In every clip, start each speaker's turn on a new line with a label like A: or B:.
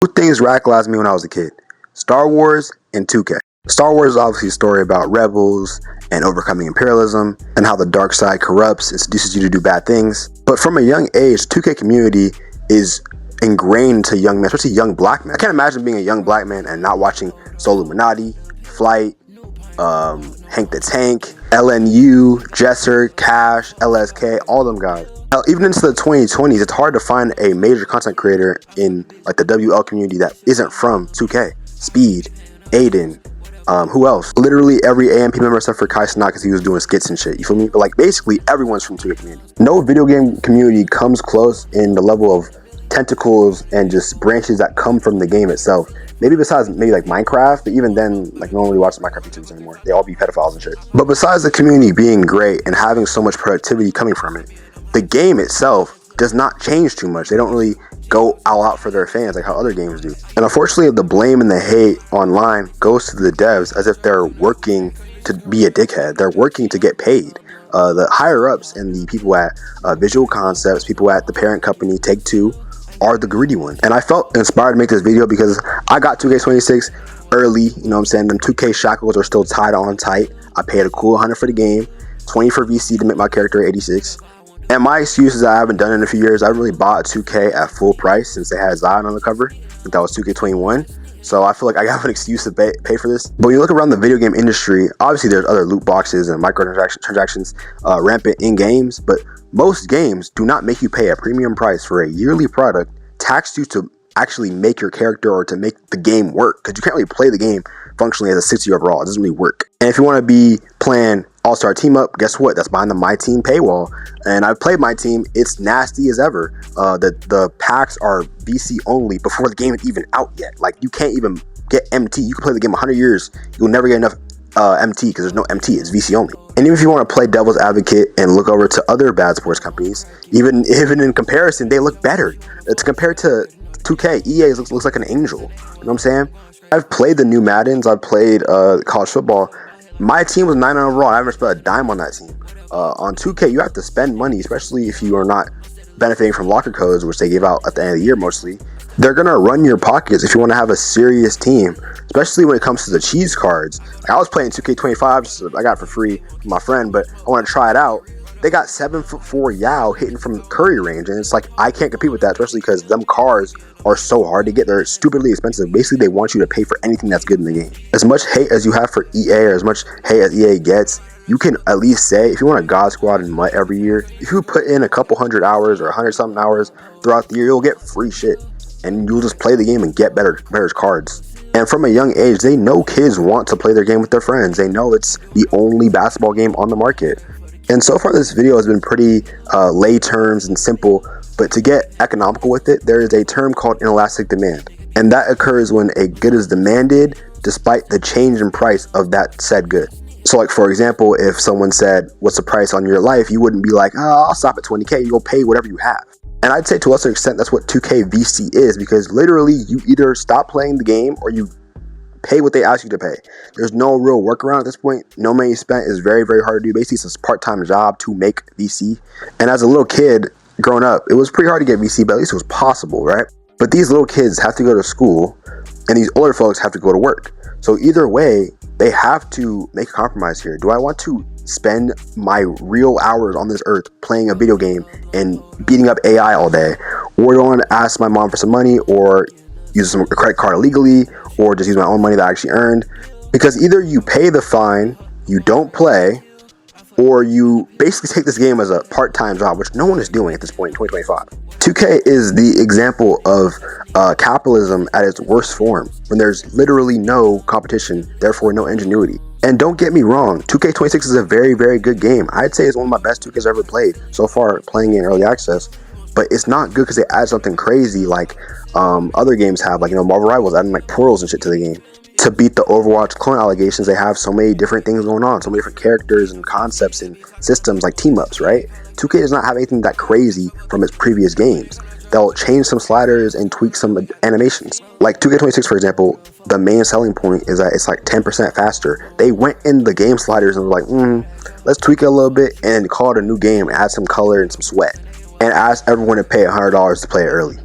A: Two things radicalized me when I was a kid: Star Wars and 2K. Star Wars is obviously a story about rebels and overcoming imperialism and how the dark side corrupts and seduces you to do bad things. But from a young age, 2K community is ingrained to young men, especially young black men. I can't imagine being a young black man and not watching Soul Illuminati, Flight, Hank the Tank, LNU, Jesser, Cash, LSK, all them guys. Now, even into the 2020s, it's hard to find a major content creator in like the WL community that isn't from 2K. Speed, Aiden, who else? Literally every AMP member except for Kai Cenat because he was doing skits and shit. You feel me? But like basically everyone's from 2K community. No video game community comes close in the level of tentacles and just branches that come from the game itself. Maybe besides maybe like Minecraft, but even then, like no one really watches Minecraft YouTubers anymore. They all be pedophiles and shit. But besides the community being great and having so much productivity coming from it, the game itself does not change too much. They don't really go all out for their fans like how other games do. And unfortunately, the blame and the hate online goes to the devs as if they're working to be a dickhead. They're working to get paid. The higher ups and the people at Visual Concepts, people at the parent company Take-Two, are the greedy ones. And I felt inspired to make this video because I got 2K26 early. You know what I'm saying? Them 2K shackles are still tied on tight. I paid a cool 100 for the game, 20 for VC to make my character 86. And my excuse is that I haven't done it in a few years. I really bought 2K at full price since they had Zion on the cover. I think that was 2K21. So I feel like I have an excuse to pay for this. But when you look around the video game industry, obviously there's other loot boxes and microtransactions rampant in games, but most games do not make you pay a premium price for a yearly product, tax you to actually make your character or to make the game work, because you can't really play the game functionally as a 60 overall. It doesn't really work. And if you want to be playing All-Star Team Up, guess what? That's behind the My Team paywall. And I've played My Team. It's nasty as ever. The packs are VC only before the game is even out yet. Like, you can't even get MT. You can play the game 100 years. You'll never get enough MT because there's no MT. It's VC only. And even if you want to play devil's advocate and look over to other bad sports companies, even in comparison, they look better. It's compared to 2K. EA looks like an angel. You know what I'm saying? I've played the new Maddens. I've played college football. My team was 9 overall. I haven't spent a dime on that team. On 2K, you have to spend money, especially if you are not benefiting from locker codes, which they give out at the end of the year mostly. They're going to run your pockets if you want to have a serious team, especially when it comes to the cheese cards. Like, I was playing 2K25, so I got it for free from my friend, but I want to try it out. They got 7'4" Yao hitting from Curry range, and it's like, I can't compete with that, especially because them cars are so hard to get. They're stupidly expensive. Basically, they want you to pay for anything that's good in the game. As much hate as you have for EA, or as much hate as EA gets, you can at least say, if you want a God Squad and MUT every year, if you put in a couple 100 hours or 100-something hours throughout the year, you'll get free shit. And you'll just play the game and get better cards. And from a young age, they know kids want to play their game with their friends. They know it's the only basketball game on the market. And so far, this video has been pretty lay terms and simple, but to get economical with it, there is a term called inelastic demand. And that occurs when a good is demanded despite the change in price of that said good. So like, for example, if someone said, what's the price on your life? You wouldn't be like, oh, I'll stop at 20K. You'll pay whatever you have. And I'd say to a lesser extent, that's what 2K VC is, because literally you either stop playing the game or you pay what they ask you to pay. There's no real workaround at this point. No money spent is very, very hard to do. Basically, it's a part-time job to make VC. And as a little kid growing up, it was pretty hard to get VC, but at least it was possible, right? But these little kids have to go to school and these older folks have to go to work. So either way, they have to make a compromise here. Do I want to spend my real hours on this earth playing a video game and beating up AI all day? Or do I want to ask my mom for some money, or use a credit card illegally, or just use my own money that I actually earned? Because either you pay the fine, you don't play, or you basically take this game as a part-time job, which no one is doing at this point in 2025. 2K is the example of capitalism at its worst form, when there's literally no competition, therefore no ingenuity. And don't get me wrong, 2K26 is a very, very good game. I'd say it's one of my best 2Ks I've ever played so far, playing in early access. But it's not good because they add something crazy like other games have, like, you know, Marvel Rivals adding like portals and shit to the game. To beat the Overwatch clone allegations, they have so many different things going on, so many different characters and concepts and systems like team-ups, right? 2K does not have anything that crazy from its previous games. They'll change some sliders and tweak some animations. Like 2K26, for example, the main selling point is that it's like 10% faster. They went in the game sliders and were like, let's tweak it a little bit and call it a new game, add some color and some sweat, and ask everyone to pay $100 to play it early.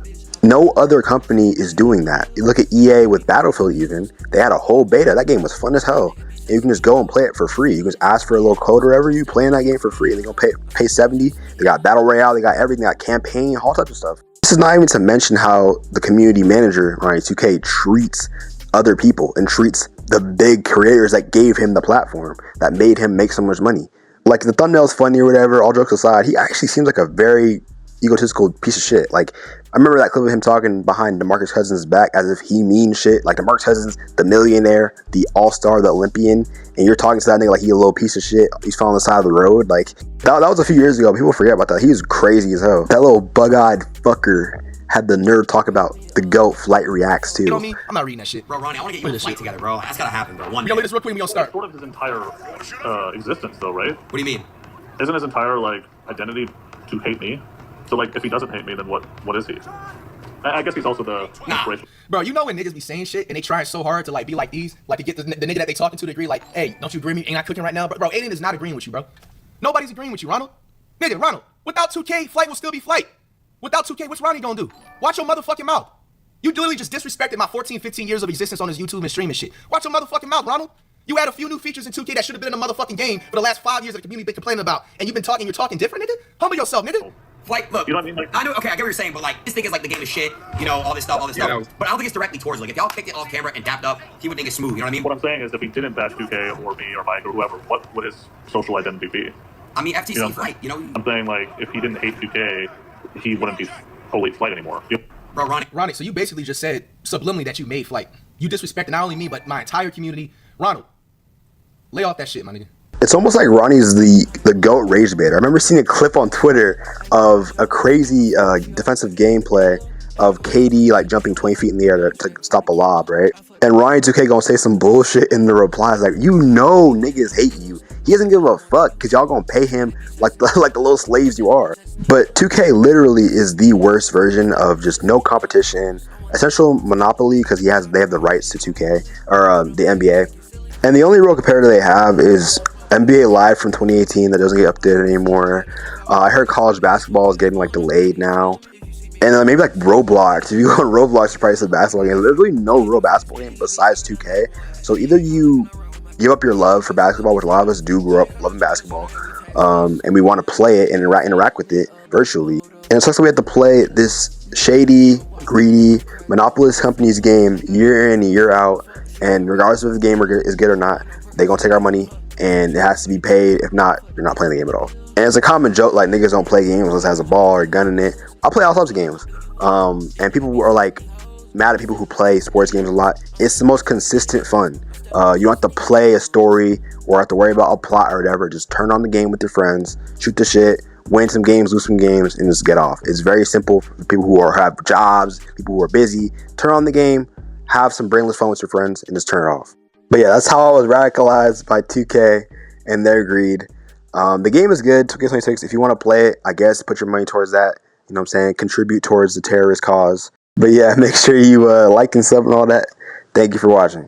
A: No other company is doing that. You look at EA with Battlefield even, they had a whole beta. That game was fun as hell. And you can just go and play it for free. You can just ask for a little code or whatever, you play in that game for free. And they're going to pay 70. They got Battle Royale, they got everything, they got campaign, all types of stuff. This is not even to mention how the community manager, right, 2K, treats other people and treats the big creators that gave him the platform, that made him make so much money. Like, the thumbnail's funny or whatever, all jokes aside, he actually seems like a very egotistical piece of shit. Like, I remember that clip of him talking behind DeMarcus Cousins' back as if he means shit. Like, DeMarcus Cousins, the millionaire, the all-star, the Olympian, and you're talking to that nigga like he a little piece of shit. He's falling on the side of the road. Like, that was a few years ago. People forget about that. He was crazy as hell. That little bug-eyed fucker had the nerve talk about the GOAT Flight Reacts too.
B: You know me? I'm not reading that shit.
C: Bro, Ronnie, I want to get you a flight together, bro. That's gotta happen, bro.
B: We gonna look at this real quick and we gonna start.
D: Sort of his entire existence, though, right?
C: What do you mean?
D: Isn't his entire, like, identity to hate me? So, like, if he doesn't hate me, then what is he? I guess he's also the inspiration.
B: Bro, you know when niggas be saying shit and they trying so hard to, like, be like these? Like, to get the nigga that they talking to agree, like, hey, don't you agree with me? Ain't I cooking right now? Bro, Alien is not agreeing with you, bro. Nobody's agreeing with you, Ronald. Nigga, Ronald, without 2K, Flight will still be Flight. Without 2K, what's Ronnie gonna do? Watch your motherfucking mouth. You literally just disrespected my 14, 15 years of existence on this YouTube and streaming shit. Watch your motherfucking mouth, Ronald. You had a few new features in 2K that should have been in the motherfucking game for the last 5 years that the community been complaining about. And you're talking different, nigga? Humble yourself, nigga.
C: Like, look,
D: You know what I mean? Like,
C: I know, okay, I get what you're saying, but like, this thing is like the game is shit, you know, all this stuff. But I don't think it's directly towards, like, if y'all kicked it off camera and dapped up, he would think it's smooth, you know what I mean?
D: what I'm saying is if he didn't bash 2K or me or Mike or whoever, what would his social identity be?
C: I mean, FTC
D: You know,
C: Flight, you know?
D: I'm saying, like, if he didn't hate 2K, he wouldn't be totally Flight anymore.
C: Bro,
B: Ronnie, so you basically just said subliminally that you made Flight. You disrespected not only me, but my entire community. Ronald, lay off that shit, my nigga.
A: It's almost like Ronnie's the GOAT rage baiter. I remember seeing a clip on Twitter of a crazy defensive gameplay of KD like jumping 20 feet in the air to stop a lob, right? And Ronnie 2K gonna say some bullshit in the replies like, you know niggas hate you. He doesn't give a fuck because y'all gonna pay him like the little slaves you are. But 2K literally is the worst version of just no competition, essential monopoly because they have the rights to 2K or the NBA. And the only real competitor they have is NBA Live from 2018 that doesn't get updated anymore. I heard college basketball is getting like delayed now. And maybe like Roblox. If you go on Roblox, you probably see basketball game. There's really no real basketball game besides 2K. So either you give up your love for basketball, which a lot of us do grow up loving basketball, and we want to play it and interact with it virtually. And it sucks that we have to play this shady, greedy, monopolist company's game year in and year out. And regardless if the game is good or not, they're going to take our money and it has to be paid. If not, you're not playing the game at all. And it's a common joke, like niggas don't play games unless it has a ball or a gun in it. I play all types of games. And people are like mad at people who play sports games a lot. It's the most consistent fun. You don't have to play a story or have to worry about a plot or whatever. Just turn on the game with your friends, shoot the shit, win some games, lose some games, and just get off. It's very simple for people who have jobs, people who are busy. Turn on the game, have some brainless fun with your friends, and just turn it off. But yeah, that's how I was radicalized by 2K and their greed. The game is good, 2K26. If you want to play it, I guess put your money towards that. You know what I'm saying? Contribute towards the terrorist cause. But yeah, make sure you like and sub and all that. Thank you for watching.